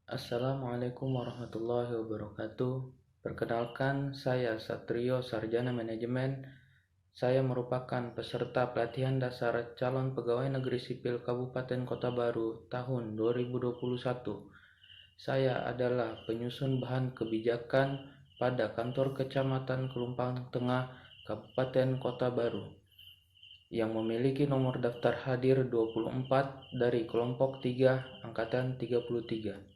Assalamualaikum warahmatullahi wabarakatuh. Perkenalkan, saya Satrio, Sarjana Manajemen. Saya merupakan peserta pelatihan dasar calon pegawai negeri sipil Kabupaten Kota Baru tahun 2021. Saya adalah penyusun bahan kebijakan pada kantor Kecamatan Kelumpang Tengah, Kabupaten Kota Baru, yang memiliki nomor daftar hadir 24 dari kelompok 3 angkatan 33.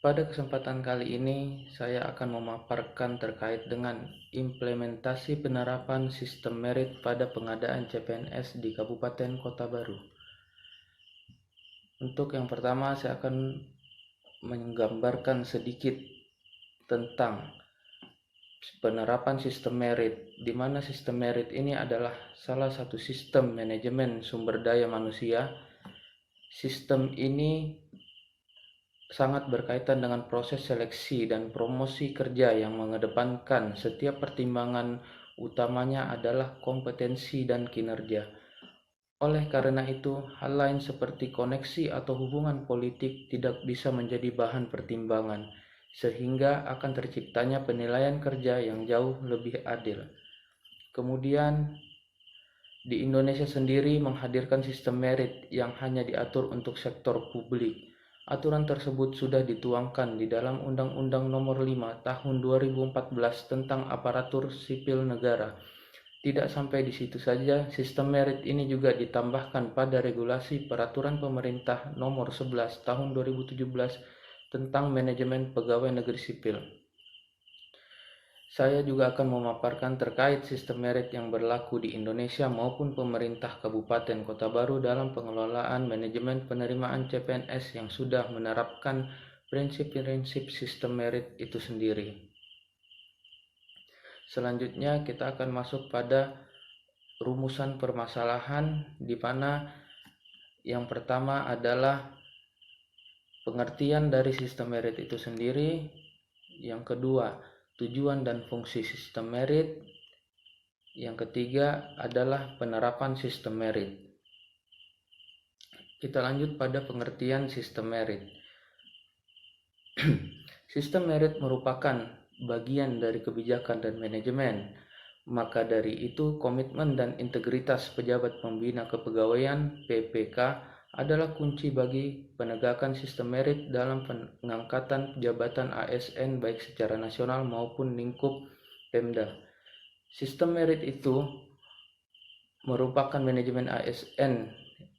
Pada kesempatan kali ini, saya akan memaparkan terkait dengan implementasi penerapan sistem merit pada pengadaan CPNS di Kabupaten Kota Baru. Untuk yang pertama, saya akan menggambarkan sedikit tentang penerapan sistem merit, di mana sistem merit ini adalah salah satu sistem manajemen sumber daya manusia. Sistem ini sangat berkaitan dengan proses seleksi dan promosi kerja yang mengedepankan setiap pertimbangan utamanya adalah kompetensi dan kinerja. Oleh karena itu, hal lain seperti koneksi atau hubungan politik tidak bisa menjadi bahan pertimbangan, sehingga akan terciptanya penilaian kerja yang jauh lebih adil. Kemudian, di Indonesia sendiri menghadirkan sistem merit yang hanya diatur untuk sektor publik. Aturan tersebut sudah dituangkan di dalam Undang-Undang Nomor 5 Tahun 2014 tentang Aparatur Sipil Negara. Tidak sampai di situ saja, sistem merit ini juga ditambahkan pada regulasi Peraturan Pemerintah Nomor 11 Tahun 2017 tentang Manajemen Pegawai Negeri Sipil. Saya juga akan memaparkan terkait sistem merit yang berlaku di Indonesia maupun pemerintah Kabupaten Kota Baru dalam pengelolaan manajemen penerimaan CPNS yang sudah menerapkan prinsip-prinsip sistem merit itu sendiri. Selanjutnya kita akan masuk pada rumusan permasalahan, di mana yang pertama adalah pengertian dari sistem merit itu sendiri. Yang kedua, tujuan dan fungsi sistem merit. Yang ketiga adalah penerapan sistem merit. Kita lanjut pada pengertian sistem merit. Sistem merit merupakan bagian dari kebijakan dan manajemen. Maka dari itu, komitmen dan integritas pejabat pembina kepegawaian (PPK) adalah kunci bagi penegakan sistem merit dalam pengangkatan jabatan ASN baik secara nasional maupun lingkup Pemda. Sistem merit itu merupakan manajemen ASN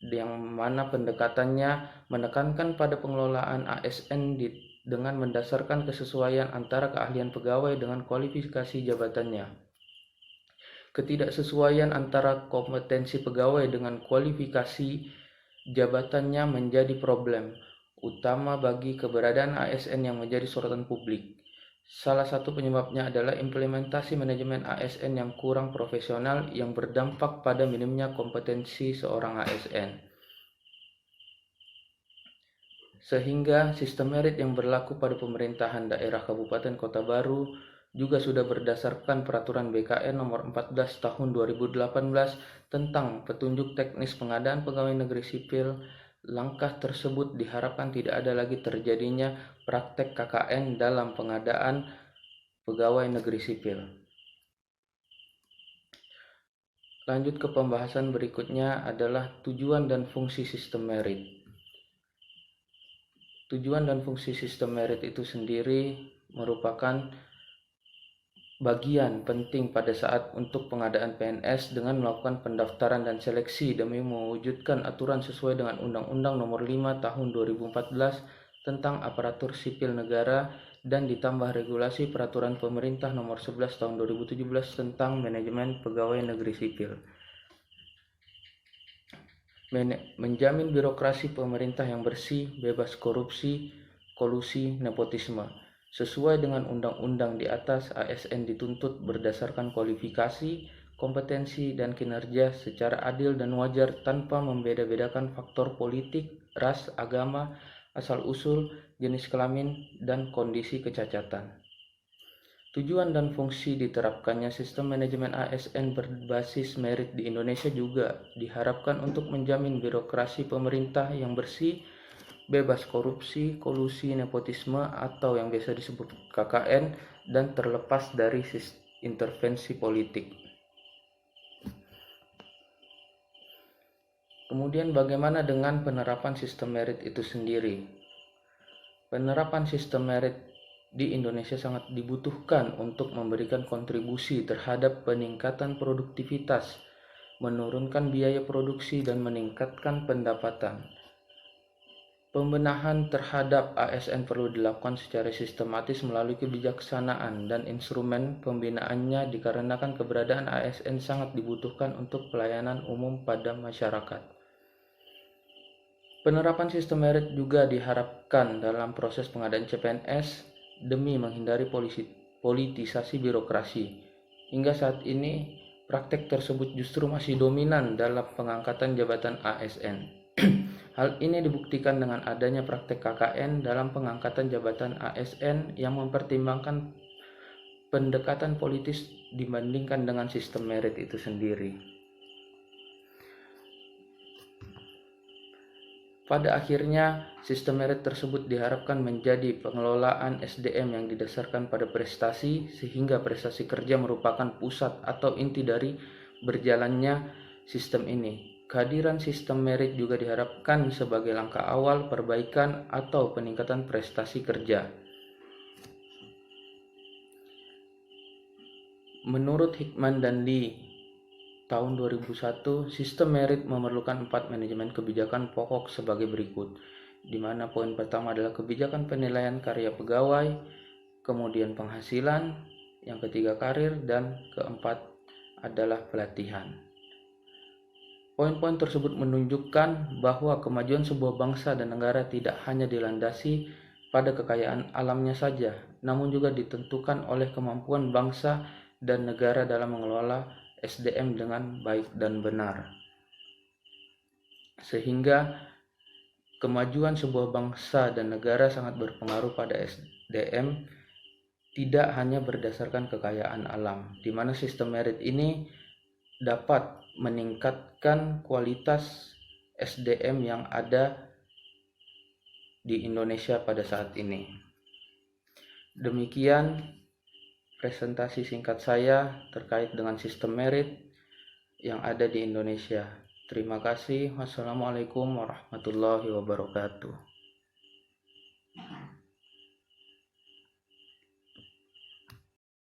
yang mana pendekatannya menekankan pada pengelolaan ASN dengan mendasarkan kesesuaian antara keahlian pegawai dengan kualifikasi jabatannya. Ketidaksesuaian antara kompetensi pegawai dengan kualifikasi jabatannya menjadi problem utama bagi keberadaan ASN yang menjadi sorotan publik. Salah satu penyebabnya adalah implementasi manajemen ASN yang kurang profesional yang berdampak pada minimnya kompetensi seorang ASN. Sehingga sistem merit yang berlaku pada pemerintahan daerah Kabupaten Kota Baru juga sudah berdasarkan Peraturan BKN Nomor 14 Tahun 2018 tentang petunjuk teknis pengadaan pegawai negeri sipil. Langkah tersebut diharapkan tidak ada lagi terjadinya praktek KKN dalam pengadaan pegawai negeri sipil. Lanjut ke pembahasan berikutnya adalah tujuan dan fungsi sistem merit. Tujuan dan fungsi sistem merit itu sendiri merupakan bagian penting pada saat untuk pengadaan PNS dengan melakukan pendaftaran dan seleksi demi mewujudkan aturan sesuai dengan Undang-Undang Nomor 5 Tahun 2014 tentang Aparatur Sipil Negara dan ditambah regulasi Peraturan Pemerintah Nomor 11 Tahun 2017 tentang Manajemen Pegawai Negeri Sipil. Menjamin birokrasi pemerintah yang bersih, bebas korupsi, kolusi, nepotisme. Sesuai dengan undang-undang di atas, ASN dituntut berdasarkan kualifikasi, kompetensi, dan kinerja secara adil dan wajar tanpa membeda-bedakan faktor politik, ras, agama, asal-usul, jenis kelamin, dan kondisi kecacatan. Tujuan dan fungsi diterapkannya sistem manajemen ASN berbasis merit di Indonesia juga diharapkan untuk menjamin birokrasi pemerintah yang bersih, bebas korupsi, kolusi, nepotisme atau yang biasa disebut KKN, dan terlepas dari intervensi politik. Kemudian bagaimana dengan penerapan sistem merit itu sendiri? Penerapan sistem merit di Indonesia sangat dibutuhkan untuk memberikan kontribusi terhadap peningkatan produktivitas, menurunkan biaya produksi, dan meningkatkan pendapatan. Pembenahan terhadap ASN perlu dilakukan secara sistematis melalui kebijaksanaan dan instrumen pembinaannya dikarenakan keberadaan ASN sangat dibutuhkan untuk pelayanan umum pada masyarakat. Penerapan sistem merit juga diharapkan dalam proses pengadaan CPNS demi menghindari politisasi birokrasi. Hingga saat ini, praktek tersebut justru masih dominan dalam pengangkatan jabatan ASN. Hal ini dibuktikan dengan adanya praktek KKN dalam pengangkatan jabatan ASN yang mempertimbangkan pendekatan politis dibandingkan dengan sistem merit itu sendiri. Pada akhirnya, sistem merit tersebut diharapkan menjadi pengelolaan SDM yang didasarkan pada prestasi, sehingga prestasi kerja merupakan pusat atau inti dari berjalannya sistem ini. Kehadiran sistem merit juga diharapkan sebagai langkah awal perbaikan atau peningkatan prestasi kerja. Menurut Hickman dan Lee, tahun 2001, sistem merit memerlukan 4 manajemen kebijakan pokok sebagai berikut, di mana poin pertama adalah kebijakan penilaian karya pegawai, kemudian penghasilan, yang ketiga karir, dan keempat adalah pelatihan. Poin-poin tersebut menunjukkan bahwa kemajuan sebuah bangsa dan negara tidak hanya dilandasi pada kekayaan alamnya saja, namun juga ditentukan oleh kemampuan bangsa dan negara dalam mengelola SDM dengan baik dan benar. Sehingga kemajuan sebuah bangsa dan negara sangat berpengaruh pada SDM, tidak hanya berdasarkan kekayaan alam, di mana sistem merit ini dapat meningkatkan kualitas SDM yang ada di Indonesia pada saat ini. Demikian presentasi singkat saya terkait dengan sistem merit yang ada di Indonesia. Terima kasih. Wassalamualaikum warahmatullahi wabarakatuh.